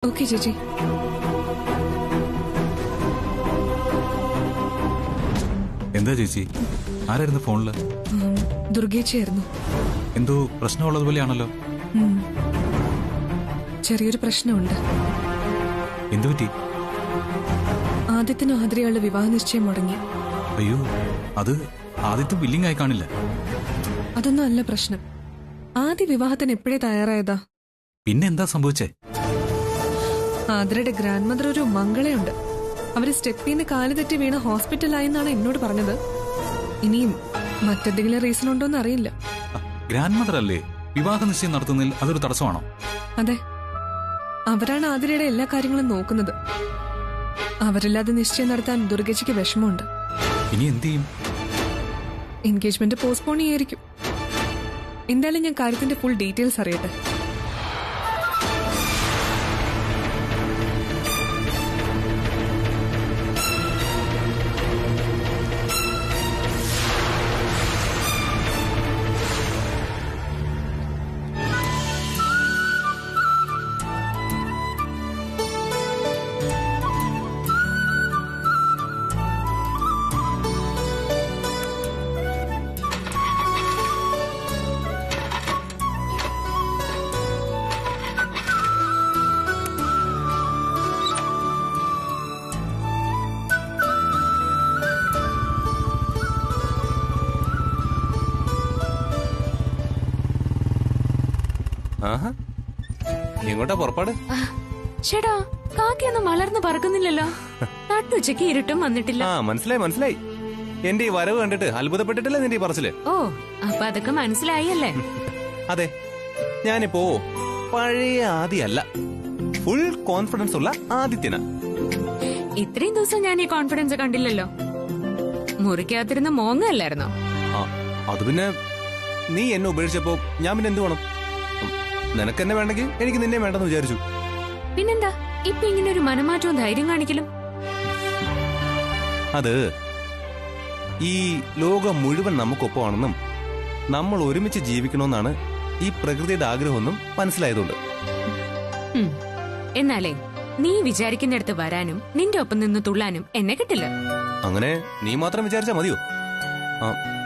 Okay ചേച്ചി. എന്താ ചേച്ചി, ആരായിരുന്നു ഫോണില്? ദുർഗേച്ചിയായിരുന്നു. എന്തോ പ്രശ്നമുള്ളതുപോലെയാണല്ലോ. ചെറിയൊരു പ്രശ്നമുണ്ട്. എന്തു പറ്റി? ആദ്യത്തിനും ആദ്രയാളുടെ വിവാഹ നിശ്ചയം മുടങ്ങി. അയ്യോ, അത് ആദ്യത്തെ ബില്ലിംഗ് ആയി കാണില്ല. അതൊന്നും അല്ല പ്രശ്നം. ആദ്യ വിവാഹത്തിന് എപ്പോഴേ തയ്യാറായതാ. പിന്നെ എന്താ സംഭവിച്ചേ? ആദ്രയുടെ ഗ്രാൻഡ് മദർ ഒരു മംഗളയുണ്ട്. അവര് സ്റ്റെപ്പിന്ന് കാല് തെറ്റി വീണ് ഹോസ്പിറ്റലായെന്നാണ് എന്നോട് പറഞ്ഞത്. ഇനിയും മറ്റെന്തെങ്കിലും റീസൺ ഉണ്ടോന്ന് അറിയില്ല. ഗ്രാൻഡ് മദർ അല്ലേ വിവാഹ നിശ്ചയം നടത്തുന്നതിൽ അതൊരു തടസ്സമാണോ? അതെ, അവരാണ് ആതിരയുടെ എല്ലാ കാര്യങ്ങളും നോക്കുന്നത്. അവരില്ലാതെ നിശ്ചയം നടത്താൻ ദുർഗച്ചിക്ക് വിഷമമുണ്ട്. ഇനി എന്ത് ചെയ്യും? എൻഗേജ്മെന്റ് പോസ്റ്റ്പോൺ ചെയ്യായിരിക്കും. എന്തായാലും ഞാൻ കാര്യത്തിന്റെ ഫുൾ ഡീറ്റെയിൽസ് അറിയട്ടെ. എങ്ങോട്ടാ പുറപ്പാട്? ചേട്ടാ, കാക്കയൊന്നും മലർന്ന് പറക്കുന്നില്ലല്ലോ. നട്ടുച്ചയ്ക്ക് ഇരുട്ടും വന്നിട്ടില്ല. മനസ്സിലായി. എന്റെ ഈ വരവ് കണ്ടിട്ട് അത്ഭുതപ്പെട്ടിട്ടില്ല നിന്റെ ഈ പറച്ചില്. ഓ, അപ്പൊ അതൊക്കെ മനസ്സിലായല്ലേ? അതെ, ഞാനിപ്പോ പഴയ ആദ്യല്ല, ഫുൾ കോൺഫിഡൻസ് ഉള്ള ആദിത്യന. ഇത്രയും ദിവസം ഞാൻ ഈ കോൺഫിഡൻസ് കണ്ടില്ലല്ലോ. മുറിക്കകത്തിരുന്ന് മോങ്ങല്ലായിരുന്നോ? അത് പിന്നെ നീ എന്നെ ഉപേക്ഷിച്ചപ്പോ ഞാൻ പിന്നെ എന്ത് വേണം? നിനക്ക് എന്നെ വേണ്ടെങ്കിൽ എനിക്ക് നിന്നെ വേണ്ടെന്ന് വിചാരിച്ചു. പിന്നെന്താ ഇപ്പൊ ഇങ്ങനെ ഒരു മനമാറ്റവും ധൈര്യം കാണിക്കലും? അത് ഈ ലോകം മുഴുവൻ നമുക്കൊപ്പമാണെന്നും നമ്മൾ ഒരുമിച്ച് ജീവിക്കണമെന്നാണ് ഈ പ്രകൃതിയുടെ ആഗ്രഹമൊന്നും മനസ്സിലായതുകൊണ്ട്. എന്നാലേ നീ വിചാരിക്കുന്നിടത്ത് വരാനും നിന്റെ ഒപ്പം നിന്ന് തുള്ളാനും എന്നെ കിട്ടില്ല. അങ്ങനെ നീ മാത്രം വിചാരിച്ചാ മതിയോ?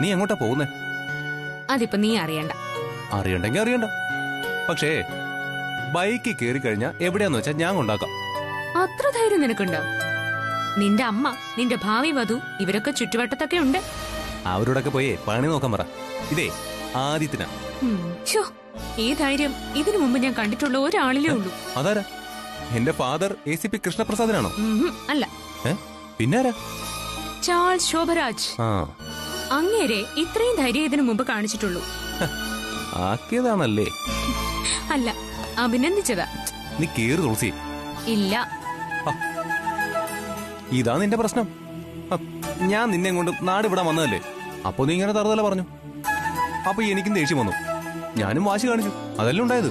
നീ എങ്ങോട്ടാ പോകുന്നേ? അതിപ്പോ നീ അറിയണ്ട. അറിയണ്ടെങ്കിൽ അറിയണ്ട. പക്ഷേ ബൈക്ക് കയറി കഴിഞ്ഞാ എവിടെയാന്ന് വെച്ചാ ഞാൻ കൊണ്ടാക്കാം. അത്ര ധൈര്യം നിനക്കുണ്ടോ? നിന്റെ അമ്മ, നിന്റെ ഭാവി വധു, ഇവരൊക്കെ ചുറ്റുവട്ടത്തൊക്കെ ഉണ്ട്. അവരോടൊക്കെ പോയേ പണി നോക്കാൻ പറ. ഇതേ ആദിത്യന. ഈ ധൈര്യം ഇതിനു മുമ്പ് ഞാൻ കണ്ടിട്ടുള്ള ഒരാളിലേ ഉള്ളൂ. അതാരാ? എന്റെ ഫാദർ ACP കൃഷ്ണപ്രസാദനാണോ? അല്ല. പിന്നാരാ? ചാൾസ് ശോഭരാജ്. അങ്ങേരെ ഇത്രയും ധൈര്യം ഇതിനു മുമ്പ് കാണിച്ചിട്ടുള്ളൂ. ആക്കിയതാണല്ലേ? അല്ല, അഭിനന്ദിച്ചതാ. നീ കേറി തുളസി. ഇല്ല. ഇതാ നിന്റെ പ്രശ്നം. ഞാൻ നിന്നെ കൊണ്ട് നാട് വിടാൻ വന്നതല്ലേ, അപ്പൊ നീ ഇങ്ങനെ തറുതല പറഞ്ഞു. അപ്പൊ എനിക്കും ദേഷ്യം വന്നു, ഞാനും വാശി കാണിച്ചു. അതല്ലേ ഉണ്ടായത്.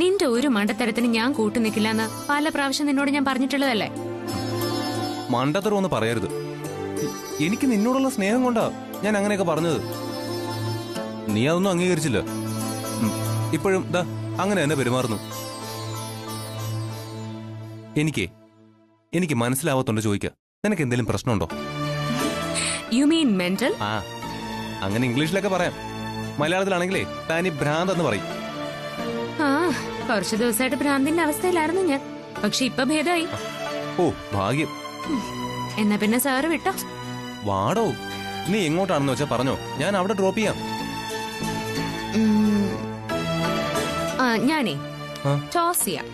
നിന്റെ ഒരു മണ്ടത്തരത്തിന് ഞാൻ കൂട്ടു നിൽക്കില്ലെന്ന് പല പ്രാവശ്യം നിന്നോട് ഞാൻ പറഞ്ഞിട്ടുള്ളതല്ലേ? മണ്ടത്തരം ഒന്ന് പറയരുത്. എനിക്ക് നിന്നോടുള്ള സ്നേഹം കൊണ്ടാ ഞാൻ അങ്ങനെയൊക്കെ പറഞ്ഞത്. നീ അതൊന്നും അംഗീകരിച്ചില്ല. ഇപ്പോഴും ദാ അങ്ങനെ തന്നെ പെരുമാറുന്നു. എനിക്ക് മനസ്സിലാവത്തോണ്ട് ചോദിക്ക, നിനക്ക് എന്തെങ്കിലും പ്രശ്നമുണ്ടോ? You mean mental? അങ്ങനെ ഇംഗ്ലീഷിലൊക്കെ പറയാം. മലയാളത്തിലാണെങ്കിലേ താനി ഭ്രാന്ത് എന്ന് പറയും. കുറച്ചു ദിവസമായിട്ട് ഭ്രാന്തിന്റെ അവസ്ഥയിലായിരുന്നു ഞാൻ. പക്ഷെ ഇപ്പൊ ഭേദമായി. ഓ ഭാഗ്യം. എന്നാ പിന്നെ സാറ് വിട്ടോ? വാടോ, നീ എങ്ങോട്ടാണെന്ന് വെച്ചാ പറഞ്ഞോ, ഞാൻ അവിടെ ഡ്രോപ്പ് ചെയ്യാം. ഞാനേ ടോസ് ചെയ്യാം.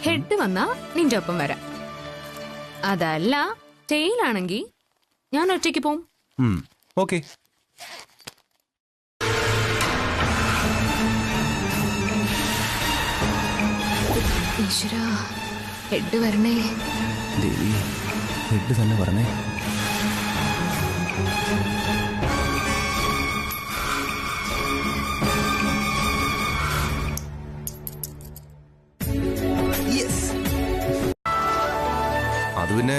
ഹെഡ് വന്നാ നിന്റെ ഒപ്പം വരാം. അതല്ല ടെയിലാണെങ്കി ഞാൻ ഒറ്റയ്ക്ക് പോവും. ഓക്കെ. ഈശ്വരാ, ഹെഡ് വരണേ. ദേവി, ഹെഡ് തന്നെ പറഞ്ഞേ. അത് പിന്നെ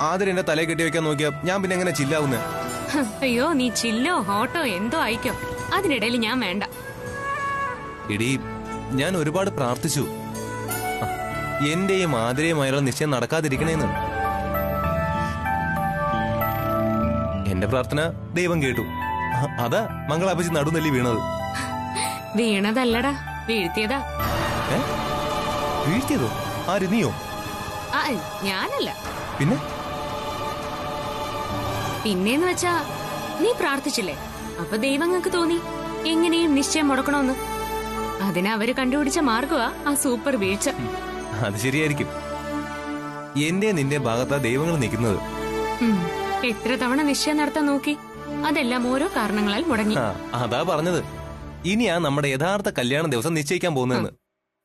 ആദ്യം എന്റെ തലയെ കെട്ടി വെക്കാൻ നോക്കിയാ ഞാൻ പിന്നെ എങ്ങനെ ചില്ലാവുന്നേ? അയ്യോ, നീ ചില്ലോ ഹോട്ടോ എന്തോ ആയിക്കോ, അതിനിടയിൽ ഞാൻ വേണ്ട. എടീ, ഞാൻ ഒരുപാട് പ്രാർത്ഥിച്ചു. എന്റെയും ആതിരയുമായുള്ള നിശ്ചയം നടക്കാതിരിക്കണേന്ന്. എന്റെ പ്രാർത്ഥന ദൈവം കേട്ടു. അതാ മംഗളാപ്പച്ചി നടുനെല്ലി വീണത്. വീണതല്ലടാ, വീഴ്ത്തിയതാ. വീഴ്ത്തിയതോ? ആര്, നീയോ? ആ, ഞാനല്ല. പിന്നെ പിന്നേന്ന് വെച്ചാ നീ പ്രാർത്ഥിച്ചില്ലേ, അപ്പൊ ദൈവങ്ങൾക്ക് തോന്നി എങ്ങനെയും നിശ്ചയം മുടക്കണമെന്ന്. അതിന് അവര് കണ്ടുപിടിച്ച മാർഗമാ ആ സൂപ്പർ വീഴ്ച. അത് ശരിയായിരിക്കും. എന്റെ നിന്റെ ഭാഗത്താ ദൈവങ്ങൾ നിൽക്കുന്നത്. എത്ര തവണ നിശ്ചയം നടത്താൻ നോക്കി, അതെല്ലാം ഓരോ കാരണങ്ങളാൽ മുടങ്ങി. അതാ പറഞ്ഞത്, ഇനിയാ നമ്മുടെ യഥാർത്ഥ കല്യാണ ദിവസം നിശ്ചയിക്കാൻ പോകുന്നതെന്ന്.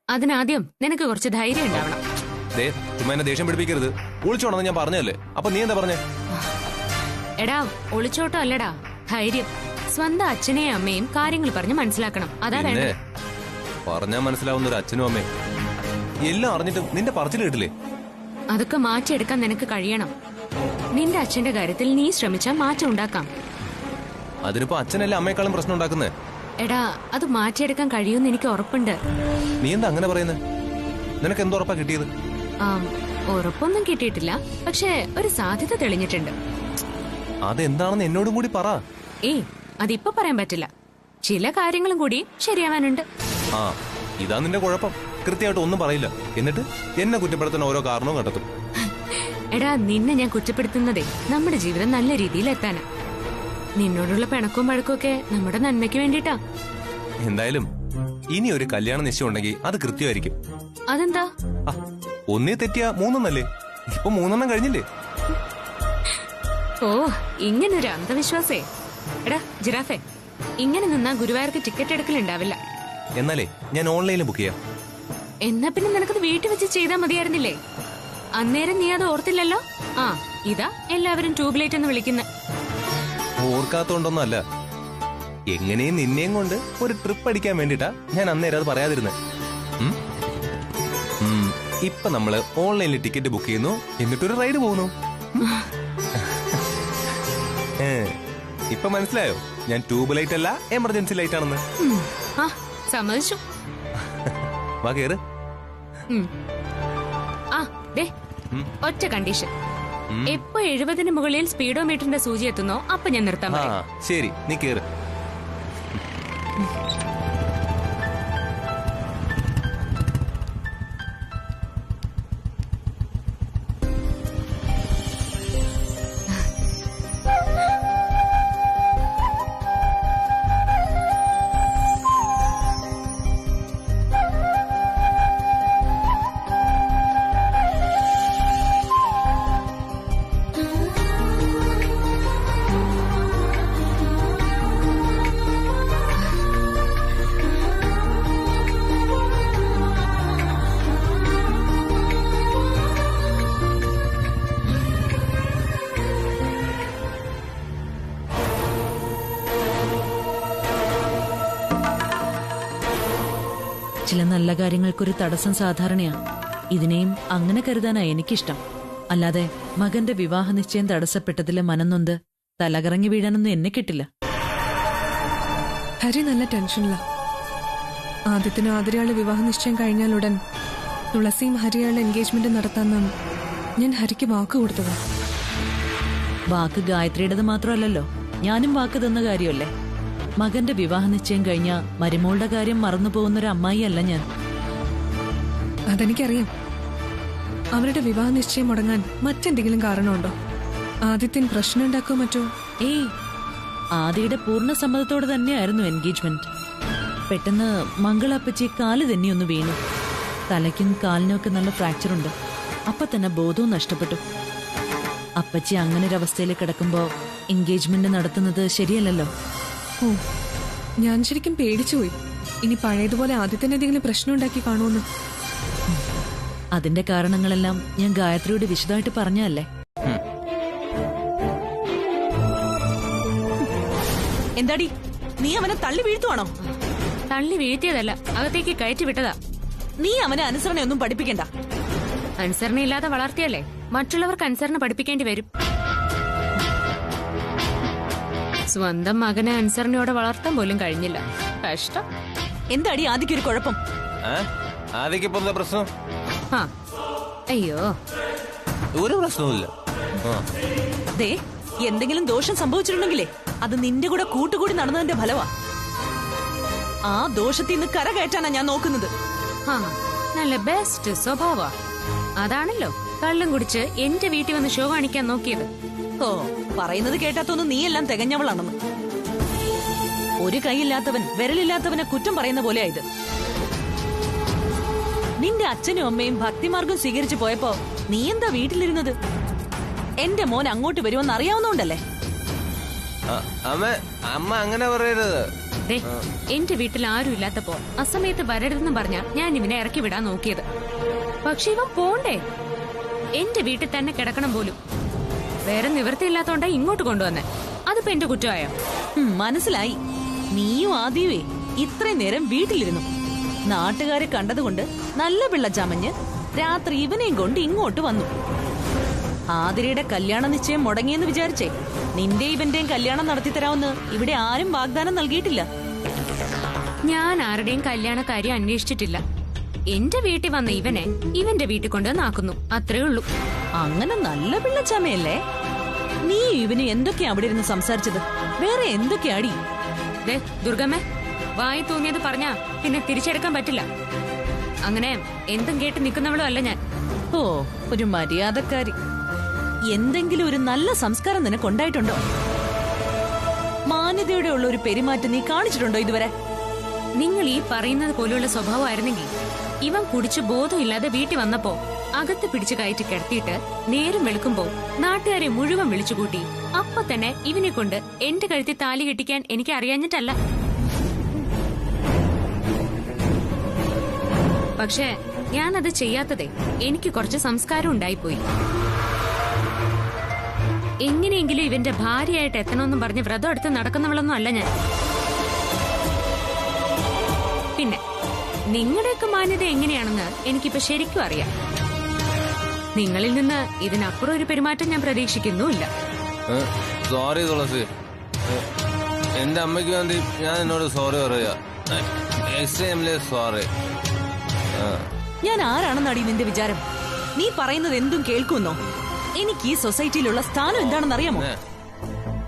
അതിനാദ്യം നിനക്ക് കുറച്ച് ധൈര്യം ഉണ്ടാവണം. ചുമ്മാ എന്നെ ദേഷ്യം പിടിപ്പിക്കരുത്. ഒളിച്ചോണെന്ന് ഞാൻ പറഞ്ഞല്ലേ, അപ്പൊ നീ എന്താ പറഞ്ഞേ? എടാ, ഒളിച്ചോട്ടോ അല്ലടാ, ധൈര്യം. സ്വന്തം അച്ഛനെയും അമ്മയും കാര്യങ്ങൾ പറഞ്ഞ് മനസ്സിലാക്കണം. അതാ വേണ്ടത്. പറഞ്ഞാ മനസ്സിലാവുന്ന ഒരു അച്ഛനും അമ്മയും എല്ലാം അറിഞ്ഞിട്ടും നിന്റെ പറച്ചിൽ കേട്ടില്ലേ? അതൊക്കെ മാറ്റിയെടുക്കാൻ നിനക്ക് കഴിയണം. നിന്റെ അച്ഛന്റെ കാര്യത്തിൽ നീ ശ്രമിച്ചാൽ മാറ്റം ഉണ്ടാക്കാം. അതിനിപ്പോ അച്ഛനല്ലേ അമ്മയെക്കാളും പ്രശ്നം ഉണ്ടാക്കുന്നേ? എടാ, അത് മാറ്റിയെടുക്കാൻ കഴിയുമെന്ന് എനിക്ക് ഉറപ്പുണ്ട്. നീ എന്താ അങ്ങനെ പറയുന്നേ? നിനക്ക് എന്തുറപ്പാ കിട്ടിയത്? ഉറപ്പൊന്നും കിട്ടിയിട്ടില്ല, പക്ഷെ ഒരു സാധ്യത തെളിഞ്ഞിട്ടുണ്ട്. അതെന്താണെന്ന് എന്നോടും കൂടി പറ. അതിപ്പോ പറയാൻ പറ്റില്ല. ചില കാര്യങ്ങളും കൂടി ശരിയാവാനുണ്ട്. ഇതാ നിന്റെ കുഴപ്പം. കൃത്യമായിട്ട് ഒന്നും പറയില്ല, എന്നിട്ട് എന്നെ കുറ്റപ്പെടുത്താൻ ഓരോ കാരണവും കണ്ടെത്തും. എടാ, നിന്നെ ഞാൻ കുറ്റപ്പെടുത്തുന്നതേ നമ്മുടെ ജീവിതം നല്ല രീതിയിൽ എത്താനാ. നിന്നോടുള്ള പിണക്കവും പഴക്കവും ഒക്കെ നമ്മുടെ നന്മയ്ക്ക് വേണ്ടിട്ടാ. എന്തായാലും ഇനി ഒരു കല്യാണ നിശ്ചയം ഉണ്ടെങ്കിൽ അത് കൃത്യമായിരിക്കും. അതെന്താ? ഒന്നേ തെറ്റിയാ മൂന്നെണ്ണല്ലേ? ഇപ്പൊ 3 കഴിഞ്ഞില്ലേ? ഓ, ഇങ്ങനൊരു അന്ധവിശ്വാസേ. എടാ ജിറാഫെ, ഇങ്ങനെ നിന്നാ ഗുരുവായൂർക്ക് ടിക്കറ്റ് എടുക്കലുണ്ടാവില്ല. എന്നാലേ ഞാൻ ഓൺലൈനിൽ ബുക്ക് ചെയ്യാം. എന്നാ പിന്നെ നിനക്കത് വീട്ടിൽ വെച്ച് ചെയ്താൽ മതിയായിരുന്നില്ലേ? അന്നേരം നീ അത് ഓർത്തില്ലല്ലോ. ഇതാ എല്ലാവരും ട്യൂബ്ലൈറ്റ് എന്ന് വിളിക്കുന്ന. ഓർക്കാത്തോണ്ടൊന്നും അല്ല, എങ്ങനെയും നിന്നെയും കൊണ്ട് ഒരു ട്രിപ്പ് അടിക്കാൻ വേണ്ടിട്ടാ ഞാൻ അന്നേരം അത് പറയാതിരുന്നത്. ഇപ്പൊ നമ്മള് ഓൺലൈനിൽ ടിക്കറ്റ് ബുക്ക് ചെയ്യുന്നു, എന്നിട്ടൊരു റൈഡ് പോകുന്നു. ഇപ്പൊ മനസ്സിലായോ ഞാൻ ട്യൂബ് ലൈറ്റ് അല്ല എമർജൻസി ലൈറ്റ് ആണെന്ന്? സമ്മതിച്ചു. വാ കേറ്. ഒറ്റ കണ്ടീഷൻ, എപ്പോ 70-ന് മുകളിൽ സ്പീഡോമീറ്ററിന്റെ സൂചി എത്തുന്നോ അപ്പൊ ഞാൻ നിർത്താൻ പറയാം. ശരി, നീ കേറ്. ചില നല്ല കാര്യങ്ങൾക്കൊരു തടസ്സം സാധാരണയാ. ഇതിനെയും അങ്ങനെ കരുതാനാ എനിക്കിഷ്ടം. അല്ലാതെ മകന്റെ വിവാഹ നിശ്ചയം തടസ്സപ്പെട്ടതില് മനംനൊന്ത് തലകറങ്ങി വീഴാനൊന്നും എന്നെ കിട്ടില്ല. ഹരി നല്ല ടെൻഷനില്ല. ആദ്യത്തിനും ആതിരയാള് വിവാഹ നിശ്ചയം കഴിഞ്ഞാലുടൻ തുളസിയും ഹരിയാളുടെ എൻഗേജ്മെന്റ് നടത്താന്നും ഞാൻ ഹരിക്ക് വാക്ക് കൊടുത്തതാ. വാക്ക് ഗായത്രിയുടേത് മാത്രമല്ലല്ലോ, ഞാനും വാക്ക് തന്ന കാര്യമല്ലേ. മകന്റെ വിവാഹ നിശ്ചയം കഴിഞ്ഞ മരുമോളുടെ കാര്യം മറന്നു പോകുന്നൊരു അമ്മായിയല്ല ഞാൻ. അതെനിക്കറിയാം. അവരുടെ വിവാഹ നിശ്ചയം മുടങ്ങാൻ മറ്റെന്തെങ്കിലും കാരണമുണ്ടോ? ആദിത്യൻ പ്രശ്നം ഉണ്ടാക്കോ മറ്റോ? ആദിയുടെ പൂർണ്ണ സമ്മതത്തോടെ തന്നെയായിരുന്നു എൻഗേജ്മെന്റ്. പെട്ടെന്ന് മംഗളാപ്പച്ചി കാല് തന്നെയൊന്ന് വീണു. തലയ്ക്കും കാലിനും ഒക്കെ നല്ല ഫ്രാക്ചർ ഉണ്ട്. അപ്പൊ തന്നെ ബോധവും നഷ്ടപ്പെട്ടു. അപ്പച്ചി അങ്ങനെ ഒരു അവസ്ഥയിൽ കിടക്കുമ്പോ എൻഗേജ്മെന്റ് നടത്തുന്നത് ശരിയല്ലല്ലോ. ഞാൻ ശരിക്കും പേടിച്ചുപോയി. ഇനി പഴയതുപോലെ ആദ്യത്തിന് എന്തെങ്കിലും പ്രശ്നം ഉണ്ടാക്കി കാണുമെന്ന്. അതിന്റെ കാരണങ്ങളെല്ലാം ഞാൻ ഗായത്രിയോട് വിശദമായിട്ട് പറഞ്ഞല്ലേ. എന്താടി, നീ അവനെ തള്ളി വീഴ്ത്തുവാണോ? തള്ളി വീഴ്ത്തിയതല്ല, അകത്തേക്ക് കയറ്റി വിട്ടതാ. നീ അവനെ അനുസരണയൊന്നും പഠിപ്പിക്കണ്ട. അനുസരണയില്ലാതെ വളർത്തിയല്ലേ മറ്റുള്ളവർക്ക് അനുസരണ പഠിപ്പിക്കേണ്ടി വരും. സ്വന്തം മകനെ അനുസരണയോടെ വളർത്താൻ പോലും കഴിഞ്ഞില്ല. കഷ്ടം. എന്താടി ആദിക്കൊരു കുഴപ്പം? ആദിക്കിപ്പോ എന്താ പ്രശ്നം? അയ്യോ, ഒരു പ്രശ്നവുമില്ല. ആ ദേ എന്തെങ്കിലും ദോഷം സംഭവിച്ചിട്ടുണ്ടെങ്കിലേ അത് നിന്റെ കൂടെ കൂട്ടുകൂടി നടന്നതിന്റെ ഫലമാ. ആ ദോഷത്തിൽ നിന്ന് കരകയറ്റാനാ ഞാൻ നോക്കുന്നത്. ആ നല്ല ബെസ്റ്റ് സ്വഭാവ. അതാണല്ലോ കള്ളം കുടിച്ച് എന്റെ വീട്ടിൽ വന്ന് ഷോ കാണിക്കാൻ നോക്കിയത്. ഓ, പറയുന്നത് കേട്ടാത്തൊന്നും നീയെല്ലാം തികഞ്ഞവളാണെന്ന്. ഒരു കൈയില്ലാത്തവൻ വിരലില്ലാത്തവനെ കുറ്റം പറയുന്ന പോലെയാ ഇത്. നിന്റെ അച്ഛനും അമ്മയും ഭക്തിമാർഗം സ്വീകരിച്ചു പോയപ്പോ നീ എന്താ വീട്ടിലിരുന്നത്? എന്റെ മോൻ അങ്ങോട്ട് വരുമെന്ന് അറിയാവുന്നോണ്ടല്ലേ? അമ്മ അങ്ങനെ പറയരുത്. ദേ, എന്റെ വീട്ടിൽ ആരും ഇല്ലാത്തപ്പോ അസമയത്ത് വരരുതെന്ന് പറഞ്ഞാ ഞാൻ ഇവനെ ഇറക്കി വിടാൻ നോക്കിയത്. പക്ഷെ ഇവൻ പോണ്ടേ? എന്റെ വീട്ടിൽ തന്നെ കിടക്കണം പോലും. വേറെ നിവൃത്തിയില്ലാത്തോണ്ടാ ഇങ്ങോട്ട് കൊണ്ടുവന്നേ. അതിപ്പോ എന്റെ കുറ്റമായോ? മനസ്സിലായി. നീയും ആദ്യമേ ഇത്രയും നേരം വീട്ടിലിരുന്നു. നാട്ടുകാരെ കണ്ടതുകൊണ്ട് നല്ല പിള്ള ചമഞ്ഞ് രാത്രി ഇവനെയും കൊണ്ട് ഇങ്ങോട്ട് വന്നു. ആതിരയുടെ കല്യാണ നിശ്ചയം മുടങ്ങിയെന്ന് വിചാരിച്ചേ നിന്റെ ഇവന്റെയും കല്യാണം നടത്തിത്തരാമെന്ന് ഇവിടെ ആരും വാഗ്ദാനം നൽകിയിട്ടില്ല. ഞാൻ ആരുടെയും കല്യാണക്കാര്യം അന്വേഷിച്ചിട്ടില്ല. എന്റെ വീട്ടിൽ വന്ന ഇവനെ ഇവന്റെ വീട്ടിൽ കൊണ്ടുവന്നാക്കുന്നു, അത്രേ ഉള്ളൂ. അങ്ങനെ നല്ല പിള്ളച്ചമ്മയല്ലേ? നീ ഇവന് എന്തൊക്കെയാ അവിടെ ഇരുന്ന് സംസാരിച്ചത്? വേറെ എന്തൊക്കെയാടി? ദേ ദുർഗമ്മേ, വായി തോന്നിയത് പറഞ്ഞാ പിന്നെ തിരിച്ചെടുക്കാൻ പറ്റില്ല. അങ്ങനെ എന്തും കേട്ട് നിൽക്കുന്നവളും അല്ല ഞാൻ. ഓ, ഒരു മര്യാദക്കാരി. എന്തെങ്കിലും ഒരു നല്ല സംസ്കാരം നിനക്ക് ഉണ്ടായിട്ടുണ്ടോ? മാന്യതയോടെ ഉള്ള ഒരു പെരുമാറ്റം നീ കാണിച്ചിട്ടുണ്ടോ ഇതുവരെ? നിങ്ങൾ ഈ പറയുന്നത് പോലെയുള്ള സ്വഭാവമായിരുന്നെങ്കിൽ ഇവൻ കുടിച്ച് ബോധമില്ലാതെ വീട്ടിൽ വന്നപ്പോ അകത്ത് പിടിച്ചു കയറ്റി കിടത്തിയിട്ട് നേരം വെളുക്കുമ്പോ നാട്ടുകാരെ മുഴുവൻ വിളിച്ചുകൂട്ടി അപ്പൊ തന്നെ ഇവനെ കൊണ്ട് എന്റെ കഴുത്തിൽ താലി കെട്ടിക്കാൻ എനിക്ക് അറിയാഞ്ഞിട്ടല്ല. പക്ഷേ ഞാനത് ചെയ്യാത്തതേ എനിക്ക് കുറച്ച് സംസ്കാരം ഉണ്ടായിപ്പോയി. എങ്ങനെയെങ്കിലും ഇവന്റെ ഭാര്യയായിട്ട് എത്തണമെന്നും പറഞ്ഞ് വ്രതം എടുത്ത് നടക്കുന്നവളൊന്നും അല്ല ഞാൻ. പിന്നെ നിങ്ങളുടെയൊക്കെ മാന്യത എങ്ങനെയാണെന്ന് എനിക്കിപ്പോ ശരിക്കും അറിയാം. നിങ്ങളിൽ നിന്ന് ഇതിനപ്പുറം ഒരു പെരുമാറ്റം ഞാൻ പ്രതീക്ഷിക്കുന്നുമില്ല. സോറി തുളസി, എന്റെ അമ്മയ്ക്ക് വേണ്ടി ഞാൻ എന്നോട് സോറി പറയാ. Extremely sorry. ഞാൻ ആരാണെന്നാടി നിന്റെ വിചാരം? നീ പറയുന്നത് എന്തും കേൾക്കുന്നോ? എനിക്ക് ഈ സൊസൈറ്റിയിലുള്ള സ്ഥാനം എന്താണെന്ന് അറിയാമോ?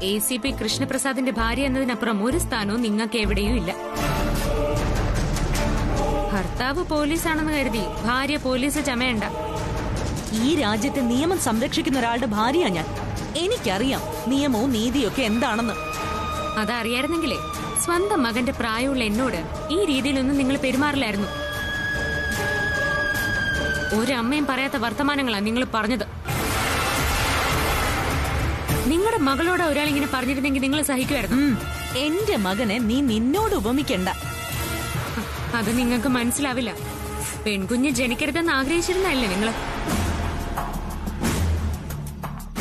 ACP കൃഷ്ണപ്രസാദിന്റെ ഭാര്യ എന്നതിനപ്പുറം ഒരു സ്ഥാനവും നിങ്ങൾക്ക് എവിടെയും ഇല്ല. ഭർത്താവ് പോലീസാണെന്ന് കരുതി ഭാര്യ പോലീസ് ചമയണ്ട. ഈ രാജ്യത്തെ നിയമം സംരക്ഷിക്കുന്ന ഒരാളുടെ ഭാര്യയാ ഞാൻ. എനിക്കറിയാം നിയമവും നീതിയൊക്കെ എന്താണെന്ന്. അതറിയായിരുന്നെങ്കിലേ സ്വന്തം മകന്റെ പ്രായമുള്ള എന്നോട് ഈ രീതിയിലൊന്നും നിങ്ങൾ പെരുമാറില്ലായിരുന്നു. ഒരമ്മയും പറയാത്ത വർത്തമാനങ്ങളാ നിങ്ങൾ പറഞ്ഞത്. നിങ്ങളുടെ മകളോട് ഒരാളിങ്ങനെ പറഞ്ഞിരുന്നെങ്കിൽ നിങ്ങൾ സഹിക്കുമായിരുന്നു. എന്റെ മകനെ നീ നിന്നോട് ഉപമിക്കണ്ട. അത് നിങ്ങൾക്ക് മനസ്സിലാവില്ല. പെൺകുഞ്ഞ് ജനിക്കരുതെന്ന് ആഗ്രഹിച്ചിരുന്നല്ലേ നിങ്ങള്?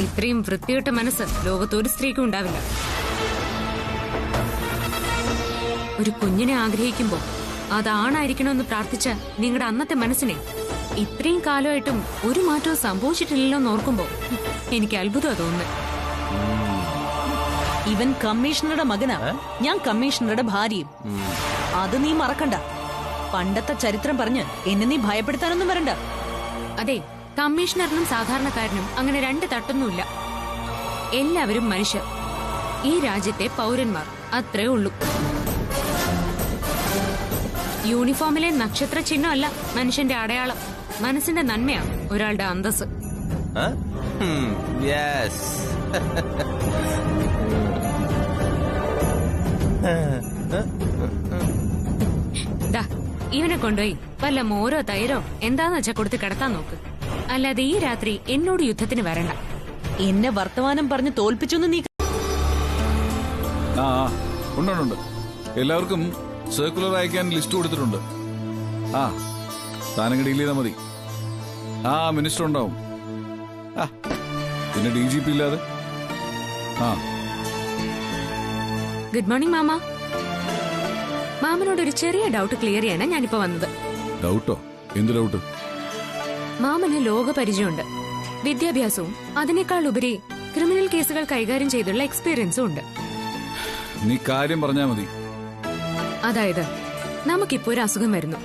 ഇത്രയും വൃത്തികെട്ട മനസ്സ് ലോകത്തൊരു സ്ത്രീക്കും ഉണ്ടാവില്ല. ഒരു കുഞ്ഞിനെ ആഗ്രഹിക്കുമ്പോ അതാണായിരിക്കണമെന്ന് പ്രാർത്ഥിച്ച നിങ്ങളുടെ അന്നത്തെ മനസ്സിനെ ഇത്രയും കാലമായിട്ടും ഒരു മാറ്റവും സംഭവിച്ചിട്ടില്ലല്ലോ എന്ന് ഓർക്കുമ്പോ എനിക്ക് അത്ഭുതമാ തോന്നുന്നത്. ഇവൻ കമ്മീഷണറുടെ മകനാ, ഞാൻ കമ്മീഷണറുടെ ഭാര്യയും. അത് നീ മറക്കണ്ട. പണ്ടത്തെ ചരിത്രം പറഞ്ഞ് എന്നെ നീ ഭയപ്പെടുത്താനൊന്നും വരണ്ട. അതെ, കമ്മീഷണറിനും സാധാരണക്കാരനും അങ്ങനെ രണ്ട് തട്ടൊന്നുമില്ല. എല്ലാവരും മനുഷ്യർ, ഈ രാജ്യത്തെ പൗരന്മാർ, അത്രേ ഉള്ളൂ. യൂണിഫോമിലെ നക്ഷത്ര ചിഹ്നമല്ല മനുഷ്യന്റെ അടയാളം, മനസ്സിന്റെ നന്മയാണ് ഒരാളുടെ അന്തസ്. ഇവനെ കൊണ്ടുപോയി വല്ല മോരോ തൈരോ എന്താന്ന് വെച്ചാ കൊടുത്ത് കിടത്താൻ നോക്ക്. അല്ലാതെ ഈ രാത്രി എന്നോട് യുദ്ധത്തിന് വരണ്ട. എന്നെ വർത്തമാനം പറഞ്ഞ് തോൽപ്പിച്ചൊന്ന് നീ. ഉണ്ട്. എല്ലാവർക്കും സർക്കുലർ അയക്കാൻ ലിസ്റ്റ് കൊടുത്തിട്ടുണ്ട്. താനങ്ങ് ഡീൽ ചെയ്താൽ മതി. മിനിസ്റ്റർ ഉണ്ടാവും. പിന്നെ DGP ഇല്ലാതെ. Good morning mama. മാമനോട് ഒരു ചെറിയ ഡൗട്ട് ക്ലിയർ ചെയ്യാനാ ഞാനിപ്പോ വന്നത്. ഡൗട്ടോ? എന്ത് ഡൗട്ട്? മാമന് ലോകപരിചയമുണ്ട്, വിദ്യാഭ്യാസവും അതിനേക്കാൾ ഉപരി ക്രിമിനൽ കേസുകൾ കൈകാര്യം ചെയ്തുള്ള എക്സ്പീരിയൻസും ഉണ്ട്. നീ കാര്യം പറഞ്ഞാ മതി. അതായത് നമുക്കിപ്പോ ഒരു അസുഖം വരുന്നു,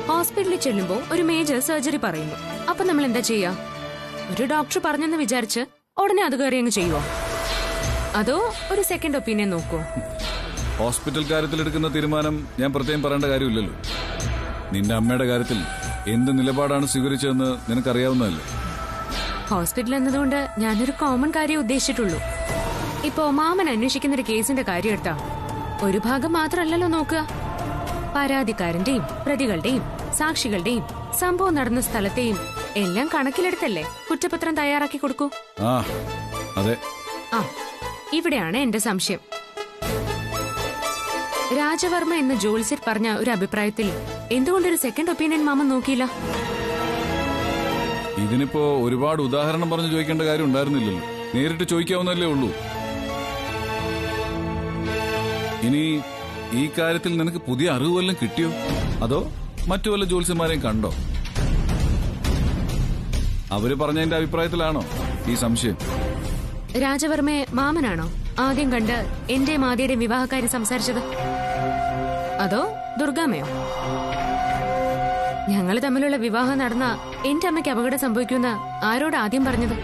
ഹോസ്പിറ്റലിൽ ചെല്ലുമ്പോ ഒരു മേജർ സർജറി പറയുന്നു. അപ്പൊ നമ്മൾ എന്താ ചെയ്യാ? ഒരു ഡോക്ടർ പറഞ്ഞെന്ന് വിചാരിച്ച് ഉടനെ അത് കയറി അങ്ങ് ചെയ്യുവോ? അതോ ഒരു സെക്കൻഡ് ഒപ്പീനിയൻ നോക്കുവോ? ഹോസ്പിറ്റൽ കാര്യത്തിൽ എടുക്കുന്ന തീരുമാനം ഞാൻ പ്രത്യേകം പറയേണ്ട കാര്യമില്ലല്ലോ. നിന്റെ അമ്മയുടെ കാര്യത്തിൽ എന്ത് നിലപാടാണ് സ്വീകരിച്ചതെന്ന് നിനക്കറിയാവുന്നതല്ലേ? ഹോസ്പിറ്റൽ എന്നതുകൊണ്ട് ഞാനൊരു കോമൺ കാര്യം ഉദ്ദേശിച്ചിട്ടുള്ളൂ. ഇപ്പോ മാമൻ അന്വേഷിക്കുന്ന ഒരു കേസിന്റെ കാര്യം എടുത്താ ഒരു ഭാഗം മാത്രമല്ലല്ലോ നോക്കുക. പരാതിക്കാരന്റെയും പ്രതികളുടെയും സാക്ഷികളുടെയും സംഭവം നടന്ന സ്ഥലത്തെയും എല്ലാം കണക്കിലെടുത്തല്ലേ കുറ്റപത്രം തയ്യാറാക്കി കൊടുക്കൂ. ആ അതെ. ആ ഇവിടെയാണ് എന്റെ സംശയം. രാജവർമ്മ എന്ന ജോത്സ്യർ പറഞ്ഞ ഒരു അഭിപ്രായത്തിൽ എന്തുകൊണ്ടൊരു സെക്കൻഡ് ഒപ്പീനിയൻ മാമൻ നോക്കിയില്ല? ഇതിനിപ്പോ ഒരുപാട് ഉദാഹരണം പറഞ്ഞു ചോദിക്കേണ്ട കാര്യം ഉണ്ടായിരുന്നില്ലല്ലോ. നേരിട്ട് ചോദിക്കാവുന്നല്ലേ ഉള്ളൂ. ഇനി ഈ കാര്യത്തിൽ നിനക്ക് പുതിയ അറിവ് വല്ലതും കിട്ടിയോ? അതോ മറ്റു വല്ല ജോത്സ്യന്മാരെയും കണ്ടോ? അവര് പറഞ്ഞതിന്റെ അഭിപ്രായത്തിലാണോ ഈ സംശയം? രാജവർമ്മയെ മാമനാണോ ആദ്യം കണ്ട് എന്റെ മാതിയുടെ വിവാഹക്കാരി സംസാരിച്ചത്? അതോ ദുർഗാമ്മയോ? ഞങ്ങൾ തമ്മിലുള്ള വിവാഹം നടന്ന എന്റെ അമ്മയ്ക്ക് അപകടം സംഭവിക്കുമെന്ന് ആരോട് ആദ്യം പറഞ്ഞത്?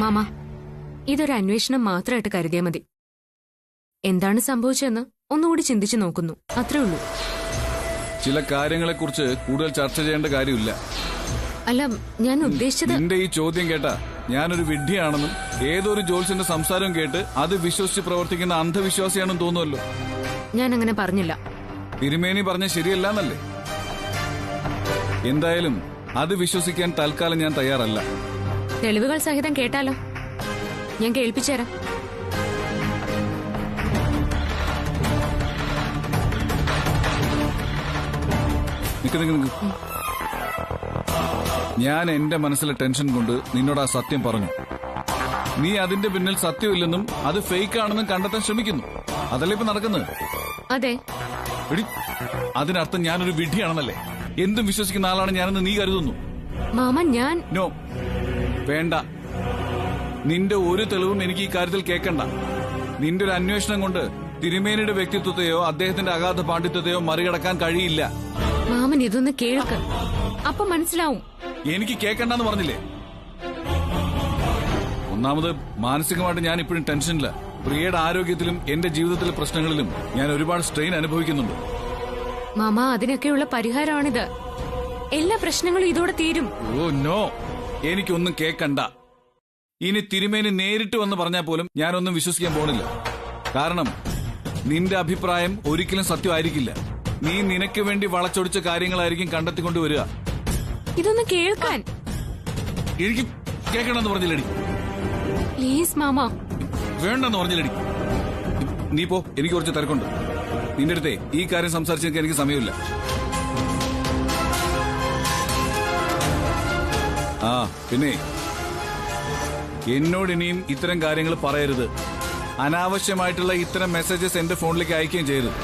മാമ, ഇതൊരു അന്വേഷണം മാത്രമായിട്ട് കരുതിയാൽ മതി. എന്താണ് സംഭവിച്ചതെന്ന് ഒന്നുകൂടി ചിന്തിച്ചു നോക്കുന്നു, അത്രേ ഉള്ളൂ. ചില കാര്യങ്ങളെക്കുറിച്ച് കൂടുതൽ ചർച്ച ചെയ്യേണ്ട കാര്യമില്ല. അല്ല, ഞാൻ ഉദ്ദേശിച്ചത്... നിന്റെ ഈ ചോദ്യം കേട്ടാ ഞാനൊരു വിഡ്ഢിയാണെന്നും ഏതൊരു ജോത്സ്യന്റെ സംസാരവും കേട്ട് അത് വിശ്വസിച്ച് പ്രവർത്തിക്കുന്ന അന്ധവിശ്വാസിയാണെന്ന് തോന്നുമല്ലോ. ഞാൻ അങ്ങനെ പറഞ്ഞില്ല. തിരുമേനി പറഞ്ഞ ശരിയല്ല എന്നല്ലേ? എന്തായാലും അത് വിശ്വസിക്കാൻ തൽക്കാലം ഞാൻ തയ്യാറല്ല. തെളിവുകൾ സഹിതം കേട്ടാലോ? ഞാൻ കേൾപ്പിച്ചുതരാം. ഞാൻ എന്റെ മനസ്സിലെ ടെൻഷൻ കൊണ്ട് നിന്നോട് ആ സത്യം പറഞ്ഞു. നീ അതിന്റെ പിന്നിൽ സത്യമില്ലെന്നും അത് ഫേക്ക് ആണെന്നും കണ്ടെത്താൻ ശ്രമിക്കുന്നു. അതല്ലേ ഇപ്പൊ നടക്കുന്നത്? അതെ. അതിനർത്ഥം ഞാനൊരു വിഡ്ഢിയാണെന്നല്ലേ? എന്തും വിശ്വസിക്കുന്ന ആളാണ് ഞാനെന്ന് നീ കരുതുന്നു? മാമൻ, ഞാൻ... നോ, വേണ്ട. നിന്റെ ഒരു തെളിവും എനിക്ക് ഈ കാര്യത്തിൽ കേൾക്കണ്ട. നിന്റെ ഒരു അന്വേഷണം കൊണ്ട് തിരുമേനിയുടെ വ്യക്തിത്വത്തെയോ അദ്ദേഹത്തിന്റെ അഗാധ പാണ്ഡിത്യത്തെയോ മറികടക്കാൻ കഴിയില്ല. മാമൻ ഇതൊന്ന് കേൾക്ക്, അപ്പൊ മനസ്സിലാവും. എനിക്ക് കേൾക്കണ്ടെന്ന് പറഞ്ഞില്ലേ? ഒന്നാമത് മാനസികമായിട്ട് ഞാൻ ഇപ്പോഴും ടെൻഷനില്ല. പ്രിയയുടെ ആരോഗ്യത്തിലും എന്റെ ജീവിതത്തിലെ പ്രശ്നങ്ങളിലും ഞാൻ ഒരുപാട് സ്ട്രെയിൻ അനുഭവിക്കുന്നുണ്ട്. മാമ, അതിനൊക്കെയുള്ള പരിഹാരമാണിത്. എല്ലാ പ്രശ്നങ്ങളും ഇതോടെ തീരും. ഓ നോ, എനിക്കൊന്നും കേൾക്കണ്ട. ഇനി തിരുമേനി നേരിട്ട് വന്ന് പറഞ്ഞാൽ പോലും ഞാനൊന്നും വിശ്വസിക്കാൻ പോണില്ല. കാരണം നിന്റെ അഭിപ്രായം ഒരിക്കലും സത്യമായിരിക്കില്ല. നീ നിനക്ക് വേണ്ടി വളച്ചൊടിച്ച കാര്യങ്ങളായിരിക്കും കണ്ടെത്തിക്കൊണ്ടുവരിക. ഇതൊന്ന് കേൾക്കാൻ എനിക്ക് കേൾക്കണമെന്ന് പറഞ്ഞില്ലടി. Please mama. വേണ്ടെന്ന് പറഞ്ഞില്ലടി. നീ പോ, എനിക്ക് കുറച്ച് തിരക്കുണ്ട്. നിന്റെ അടുത്തേ ഈ കാര്യം സംസാരിച്ചെനിക്ക് എനിക്ക് സമയമില്ല. ആ പിന്നെ എന്നോട് ഇനിയും ഇത്തരം കാര്യങ്ങൾ പറയരുത്. അനാവശ്യമായിട്ടുള്ള ഇത്തരം മെസ്സേജസ് എന്റെ ഫോണിലേക്ക് അയക്കുകയും ചെയ്യരുത്.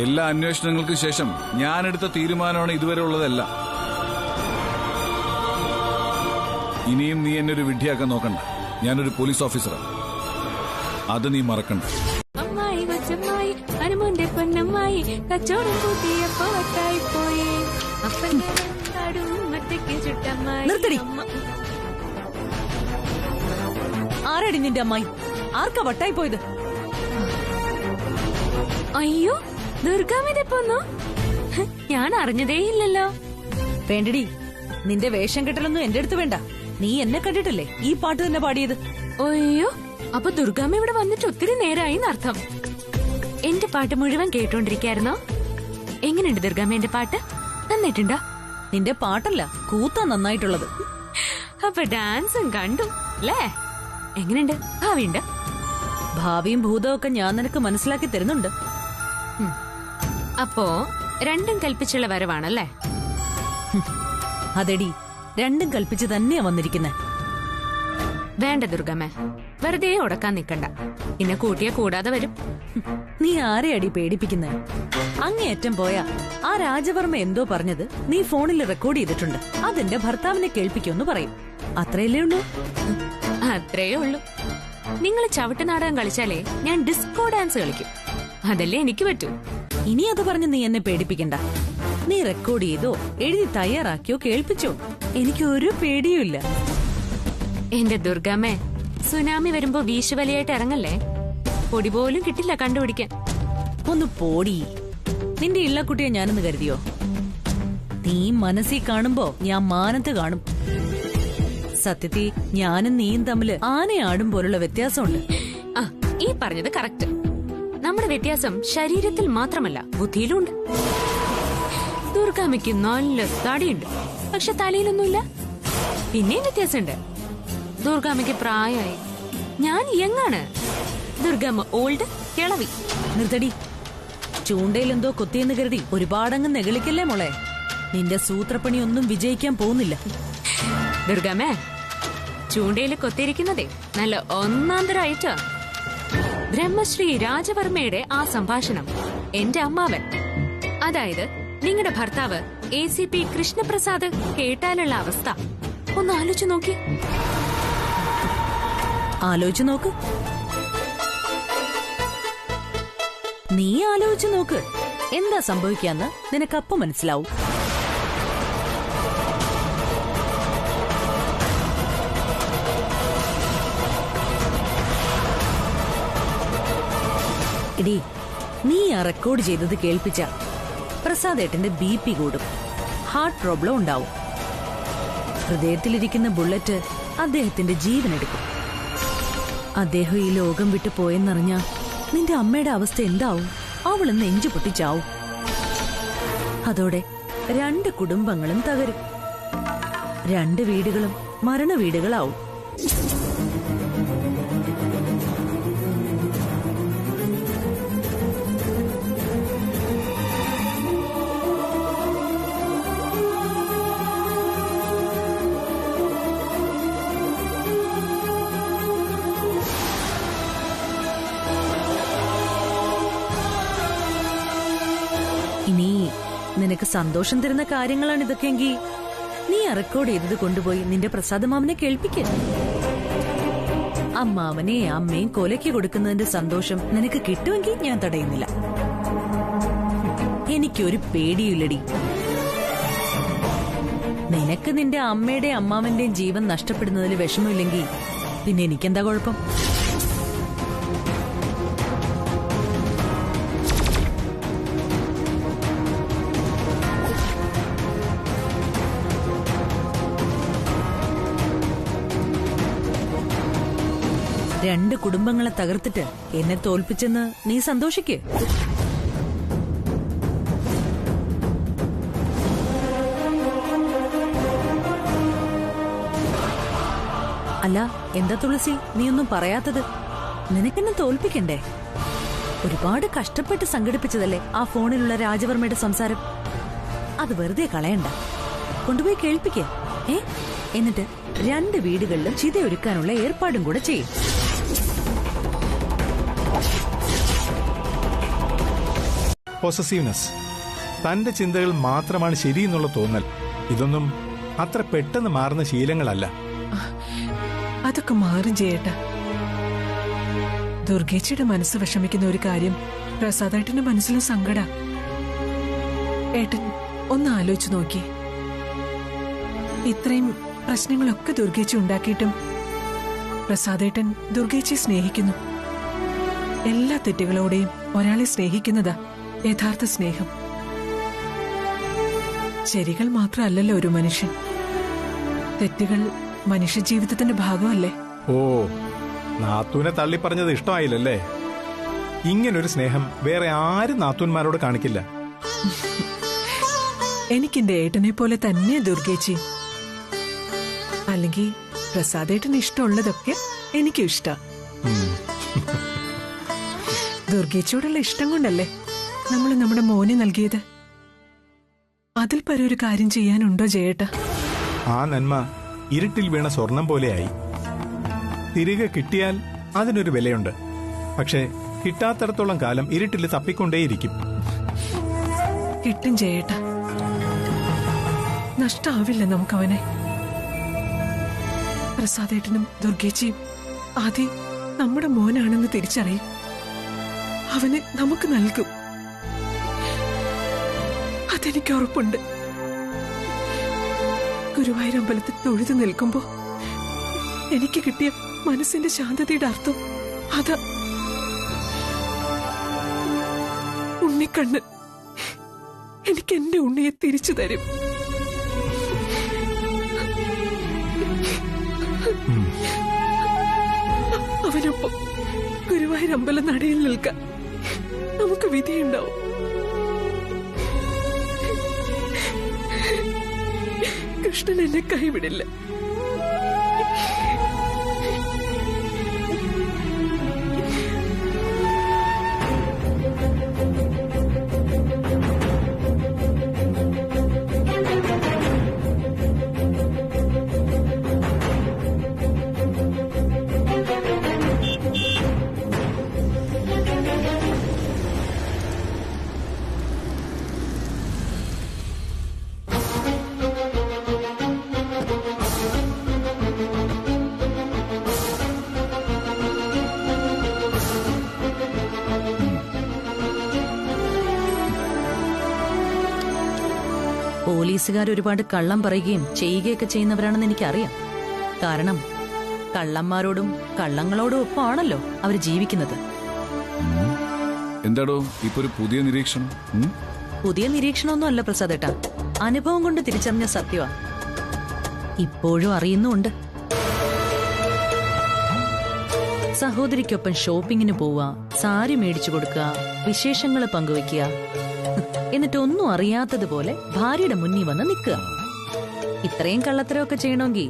എല്ലാ അന്വേഷണങ്ങൾക്കും ശേഷം ഞാനെടുത്ത തീരുമാനമാണ് ഇതുവരെ ഉള്ളതല്ല. ഇനിയും നീ എന്നെ ഒരു വിഡ്ഢിയാക്കാൻ നോക്കണ്ട. ഞാനൊരു പോലീസ് ഓഫീസറാണ്, അത് നീ മറക്കണ്ട. അമ്മായി കൊച്ചമ്മായി അനുമോന്റെ പൊന്നമ്മായി കച്ചോടം കൂട്ടിയപ്പോ വട്ടായി പോയി. നിർത്തടി. ആരടി നിന്റെ അമ്മായി? ആർക്കാ വട്ടായി പോയത്? അയ്യോ, ദുർഗാമ്മ പോന്നു. ഞാൻ അറിഞ്ഞതേയില്ലല്ലോ. വേണ്ടടി, നിന്റെ വേഷം കെട്ടലൊന്നും എന്റെ അടുത്ത് വേണ്ട. നീ എന്നെ കണ്ടിട്ടല്ലേ ഈ പാട്ട് തന്നെ പാടിയത്? അയ്യോ, അപ്പൊ ദുർഗാമ്മ ഇവിടെ വന്നിട്ട് ഒത്തിരി നേരമായി എന്നർത്ഥം. എന്റെ പാട്ട് മുഴുവൻ കേട്ടോണ്ടിരിക്കായിരുന്നോ? എങ്ങനെയുണ്ട് ദുർഗാമ്മ എന്റെ പാട്ട്? നന്നായിട്ടുണ്ടോ? നിന്റെ പാട്ടല്ല, കൂത്താ നന്നായിട്ടുള്ളത്. അപ്പൊ ഡാൻസും കണ്ടു അല്ലേ? എങ്ങനെയുണ്ട്? ഭാവിയുണ്ട്? ഭാവിയും ഭൂതവും ഒക്കെ ഞാൻ നിനക്ക് മനസ്സിലാക്കി തരുന്നുണ്ട്. അപ്പോ രണ്ടും കൽപ്പിച്ചുള്ള വരവാണല്ലേ? അതെടി, രണ്ടും കൽപ്പിച്ച് തന്നെയാ വന്നിരിക്കുന്നെ. വേണ്ട ദുർഗമ്മേ, വെറുതെ ഉടക്കാൻ നിക്കണ്ട. പിന്നെ കൂട്ടിയെ കൂടാതെ വരും. നീ ആരെയടി പേടിപ്പിക്കുന്നെ? അങ്ങേയറ്റം പോയാ ആ രാജവർമ്മ എന്തോ പറഞ്ഞത് നീ ഫോണിൽ റെക്കോർഡ് ചെയ്തിട്ടുണ്ട്. അതെന്റെ ഭർത്താവിനെ കേൾപ്പിക്കുമെന്ന് പറയും. അത്രയല്ലേ ഉള്ളൂ? അത്രേ ഉള്ളൂ. നിങ്ങൾ ചവിട്ട് നാടകം കളിച്ചാലേ ഞാൻ ഡിസ്കോ ഡാൻസ് കളിക്കും. അതല്ലേ എനിക്ക് പറ്റൂ. ഇനി അത് പറഞ്ഞ് നീ എന്നെ പേടിപ്പിക്കണ്ട. നീ റെക്കോർഡ് ചെയ്തോ എഴുതി തയ്യാറാക്കിയോ കേൾപ്പിച്ചോ, എനിക്ക് ഒരു പേടിയുമില്ല. എന്റെ ദുർഗമ്മേ, സുനാമി വരുമ്പോ വീശുവലയായിട്ട് ഇറങ്ങല്ലേ. പൊടി പോലും കിട്ടില്ല കണ്ടുപിടിക്കാൻ. ഒന്ന് പോടി. നിന്റെ ഇള്ളക്കുട്ടിയെ ഞാനെന്ന് കരുതിയോ? നീ മനസ്സിൽ കാണുമ്പോ ഞാൻ മാനത്ത് കാണും. സത്യത്തിൽ ഞാനും നീയും തമ്മില് ആനയാടും പോലുള്ള വ്യത്യാസമുണ്ട്. ആ, ഈ പറഞ്ഞത് കറക്റ്റ്. നമ്മുടെ വ്യത്യാസം ശരീരത്തിൽ മാത്രമല്ല, ബുദ്ധിയിലുണ്ട്. ദുർഗാമ്മയ്ക്ക് നല്ല തടിയുണ്ട്, പക്ഷെ തലയിലൊന്നുമില്ല. പിന്നെയും വ്യത്യാസമുണ്ട്. ദുർഗാമ്മയ്ക്ക് പ്രായമായി, ഞാൻ യങ്ങാണ്. ദുർഗാമ്മ ഓൾഡ്, കിളവി. നിർത്തടി. ചൂണ്ടയിലെന്തോ കൊത്തിയെന്ന് കരുതി ഒരുപാടങ്ങ് നെകളിക്കല്ലേ മോളെ. നിന്റെ സൂത്രപ്പണിയൊന്നും വിജയിക്കാൻ പോകുന്നില്ല. ദുർഗാമ്മേ, ചൂണ്ടയിൽ കൊത്തിയിരിക്കുന്നതേ നല്ല ഒന്നാന്തരായിട്ടാ. ബ്രഹ്മശ്രീ രാജവർമ്മയുടെ ആ സംഭാഷണം എന്റെ അമ്മാവൻ, അതായത് നിങ്ങളുടെ ഭർത്താവ് ACP കൃഷ്ണപ്രസാദ് കേട്ടാലുള്ള അവസ്ഥ ഒന്ന് ആലോചിച്ചു നോക്കി. ആലോചിച്ചു നോക്ക്. നീ ആലോചിച്ചു നോക്ക്. എന്താ സംഭവിക്കാന്ന് നിനക്കപ്പം മനസ്സിലാവും. എടീ, നീ ആ റെക്കോർഡ് ചെയ്തത് കേൾപ്പിച്ച പ്രസാദേട്ടന്റെ BP കൂടും, ഹാർട്ട് പ്രോബ്ലം ഉണ്ടാവും. ഹൃദയത്തിലിരിക്കുന്ന ബുള്ളറ്റ് അദ്ദേഹത്തിന്റെ ജീവനെടുക്കും. അദ്ദേഹം ഈ ലോകം വിട്ടു പോയെന്നറിഞ്ഞാ നിന്റെ അമ്മയുടെ അവസ്ഥ എന്താവും? അവള് നെഞ്ചു പൊട്ടിച്ചാവും. അതോടെ 2 കുടുംബങ്ങളും തകരും. 2 വീടുകളും മരണ വീടുകളാവും. ഇനി നിനക്ക് സന്തോഷം തരുന്ന കാര്യങ്ങളാണ് ഇതൊക്കെയെങ്കിൽ നീ റെക്കോർഡ് ചെയ്തത് കൊണ്ടുപോയി നിന്റെ പ്രസാദമാമനെ കേൾപ്പിക്ക്. അമ്മാവനെ അമ്മയും കൊലയ്ക്ക് കൊടുക്കുന്നതിന്റെ സന്തോഷം നിനക്ക് കിട്ടുമെങ്കിൽ ഞാൻ തടയുന്നില്ല. എനിക്കൊരു പേടിയില്ലടി. നിനക്ക് നിന്റെ അമ്മയുടെയും അമ്മാവന്റെയും ജീവൻ നഷ്ടപ്പെടുന്നതിൽ വിഷമമില്ലെങ്കിൽ പിന്നെ എനിക്കെന്താ കുഴപ്പം? രണ്ട് കുടുംബങ്ങളെ തകർത്തിട്ട് എന്നെ തോൽപ്പിച്ചെന്ന് നീ സന്തോഷിക്ക്. അല്ല, എന്താ തുളസി നീയൊന്നും പറയാത്തത്? നിനക്കെന്നെ തോൽപ്പിക്കണ്ടേ? ഒരുപാട് കഷ്ടപ്പെട്ട് സംഘടിപ്പിച്ചതല്ലേ ആ ഫോണിലുള്ള രാജവർമ്മയുടെ സംസാരം. അത് വെറുതെ കളയണ്ട, കൊണ്ടുപോയി കേൾപ്പിക്കേ. എന്നിട്ട് 2 വീടുകളിലും ചിതയൊരുക്കാനുള്ള ഏർപ്പാടും കൂടെ ചെയ്യും. പൊസസീവ്നെസ്, തന്റെ ചിന്തകൾ മാത്രമാണ് ശരിയെന്നുള്ള തോന്നൽ, ഇതൊന്നും അത്ര പെട്ടെന്ന് മാറുന്ന ശീലങ്ങളല്ല. അതൊക്കെ മാറും ചെയ്യട്ട. ദുർഗേച്ചിയുടെ മനസ്സ് വിഷമിക്കുന്ന ഒരു കാര്യം പ്രസാദേട്ടന്റെ മനസ്സിലും സങ്കട. ഏട്ടൻ ഒന്ന് ആലോചിച്ചു നോക്കി. ഇത്രയും പ്രശ്നങ്ങളൊക്കെ ദുർഗേച്ചി ഉണ്ടാക്കിയിട്ടും പ്രസാദേട്ടൻ ദുർഗേച്ചിയെ സ്നേഹിക്കുന്നു. എല്ലാ തെറ്റുകളോടെയും ഒരാളെ സ്നേഹിക്കുന്നതാ യഥാർത്ഥ സ്നേഹം. ശരികൾ മാത്രമല്ലല്ലോ ഒരു മനുഷ്യൻ, തെറ്റുകൾ മനുഷ്യജീവിതത്തിന്റെ ഭാഗമല്ലേ? ഓ, നാത്തൂനെ തള്ളിപ്പറഞ്ഞത് ഇഷ്ടമായില്ലല്ലേ? ഇങ്ങനൊരു സ്നേഹം വേറെ ആരും നാത്തൂന്മാരോട് കാണിക്കില്ല. എനിക്കെന്റെ ഏട്ടനെ പോലെ തന്നെ ദുർഗേച്ചി. അല്ലെങ്കിൽ പ്രസാദേട്ടന് ഇഷ്ടമുള്ളതൊക്കെ എനിക്കും ഇഷ്ടം. ദുർഗേച്ചിയോടുള്ള ഇഷ്ടം കൊണ്ടല്ലേ നമ്മൾ നമ്മുടെ മോനെ നൽകിയത്. അതിൽ പരൊരു കാര്യം ചെയ്യാനുണ്ടോ ജയേട്ട? ആ നന്മ ഇരുട്ടിൽ വീണ സ്വർണം പോലെയായി. തിരികെ കിട്ടിയാൽ അതിനൊരു വിലയുണ്ട്. പക്ഷേ കിട്ടാത്തിടത്തോളം കാലം ഇരുട്ടിൽ തപ്പിക്കൊണ്ടേയിരിക്കും. കിട്ടും ചേട്ടാ, നഷ്ടാവില്ല നമുക്കവനെ. പ്രസാദേട്ടനും ദുർഗേച്ചിയും ആദ്യം നമ്മുടെ മോനാണെന്ന് തിരിച്ചറിയും. അവനെ നമുക്ക് നൽകും, അതെനിക്ക് ഉറപ്പുണ്ട്. ഗുരുവായൂരമ്പലത്തിൽ തൊഴുതു നിൽക്കുമ്പോ എനിക്ക് കിട്ടിയ മനസ്സിന്റെ ശാന്തതയുടെ അർത്ഥം അതാ. ഉണ്ണിക്കണ്ണ് എനിക്ക് എന്റെ ഉണ്ണിയെ തിരിച്ചു തരും. അവനൊപ്പം ഗുരുവായൂരമ്പല നടയിൽ നിൽക്കാൻ നമുക്ക് വിധിയുണ്ടാവും. കൃഷ്ണൻ എന്നെ കൈവിടില്ല. പോലീസുകാർ ഒരുപാട് കള്ളം പറയുകയും ചെയ്യുകയൊക്കെ ചെയ്യുന്നവരാണെന്ന് എനിക്കറിയാം. കാരണം കള്ളന്മാരോടും കള്ളങ്ങളോടും ഒപ്പമാണല്ലോ അവർ ജീവിക്കുന്നത്. എന്താടോ ഇപ്പൊ ഒരു പുതിയ നിരീക്ഷണം? പുതിയ നിരീക്ഷണമൊന്നും അല്ല പ്രസാദേട്ടാ, അനുഭവം കൊണ്ട് തിരിച്ചറിഞ്ഞ സത്യമാ. ഇപ്പോഴും അറിയുന്നുണ്ട്. സഹോദരിക്കൊപ്പം ഷോപ്പിങ്ങിന് പോവുക, സാരി മേടിച്ചു കൊടുക്കുക, വിശേഷങ്ങൾ പങ്കുവെക്കുക, എന്നിട്ടൊന്നും അറിയാത്തതുപോലെ ഭാര്യയുടെ മുന്നിൽ വന്ന് നിൽക്കുക. ഇത്രയും കള്ളത്തരമൊക്കെ ചെയ്യണമെങ്കിൽ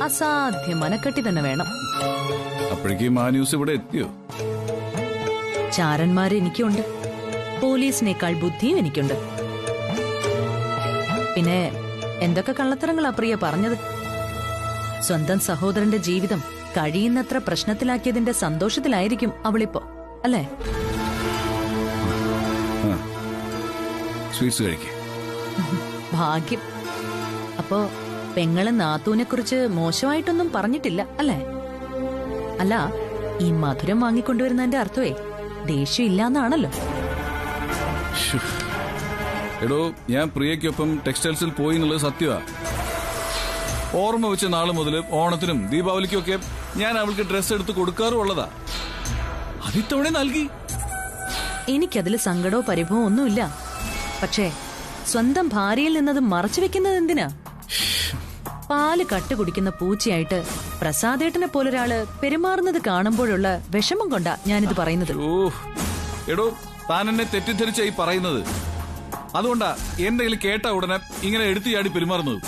അസാധ്യ മനക്കെട്ടി തന്നെ വേണം. അപ്പോഴേക്കും ആ ന്യൂസ് ഇവിടെ എത്തിയോ? ചാരന്മാര് എനിക്കുണ്ട്, പോലീസിനേക്കാൾ ബുദ്ധിയും എനിക്കുണ്ട്. പിന്നെ എന്തൊക്കെ കള്ളത്തരങ്ങളാ പ്രിയ പറഞ്ഞത്? സ്വന്തം സഹോദരന്റെ ജീവിതം കഴിയുന്നത്ര പ്രശ്നത്തിലാക്കിയതിന്റെ സന്തോഷത്തിലായിരിക്കും അവളിപ്പോ, അല്ലേ? സ്വീറ്റ്സ് കഴിക്കേ. ഭാഗ്യം. അപ്പോ പെങ്ങള് നാത്തൂനെ കുറിച്ച് മോശമായിട്ടൊന്നും പറഞ്ഞിട്ടില്ല അല്ലേ? അല്ല, ഈ മധുരം വാങ്ങിക്കൊണ്ടുവരുന്നതിന്റെ അർത്ഥമേ ദേഷ്യം ഇല്ലാന്നാണല്ലോ. എടോ, ഞാൻ പ്രിയയ്ക്കൊപ്പം ടെക്സ്റ്റൈൽസിൽ പോയി എന്നുള്ളത് സത്യമാ. ഓർമ്മ വെച്ച നാള് മുതൽ ഓണത്തിനും ദീപാവലിക്കും ഒക്കെ ഞാൻ അവൾക്ക് ഡ്രസ്സ് എടുത്ത് കൊടുക്കാറുള്ളതാ. അതിത്തവണ നൽകി. എനിക്കതിൽ സങ്കടമോ പരിഭവമോ ഒന്നുമില്ല. പക്ഷേ സ്വന്തം ഭാര്യയിൽ നിന്നത് മറച്ചു വെക്കുന്നത് എന്തിനാ? പാല് കട്ട് കുടിക്കുന്ന പൂച്ചയായിട്ട് പ്രസാദേട്ടനെ പോലൊരാള് പെരുമാറുന്നത് കാണുമ്പോഴുള്ള വിഷമം കൊണ്ടാ ഞാനിത് പറയുന്നത്. എടോ, താൻ എന്നെ തെറ്റിദ്ധരിച്ചായി പറയുന്നത്. അതുകൊണ്ടാ എന്തെങ്കിലും കേട്ട ഉടനെ ഇങ്ങനെ എടുത്തു ചാടി പെരുമാറുന്നത്.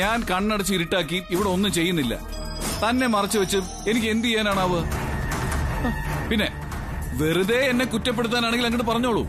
ഞാൻ കണ്ണടച്ച് ഇരുട്ടാക്കി ഇവിടെ ഒന്നും ചെയ്യുന്നില്ല. തന്നെ മറച്ചു വെച്ച് എനിക്ക് എന്ത് ചെയ്യാനാണാവുക? പിന്നെ വെറുതെ എന്നെ കുറ്റപ്പെടുത്താനാണെങ്കിൽ അങ്ങോട്ട് പറഞ്ഞോളൂ.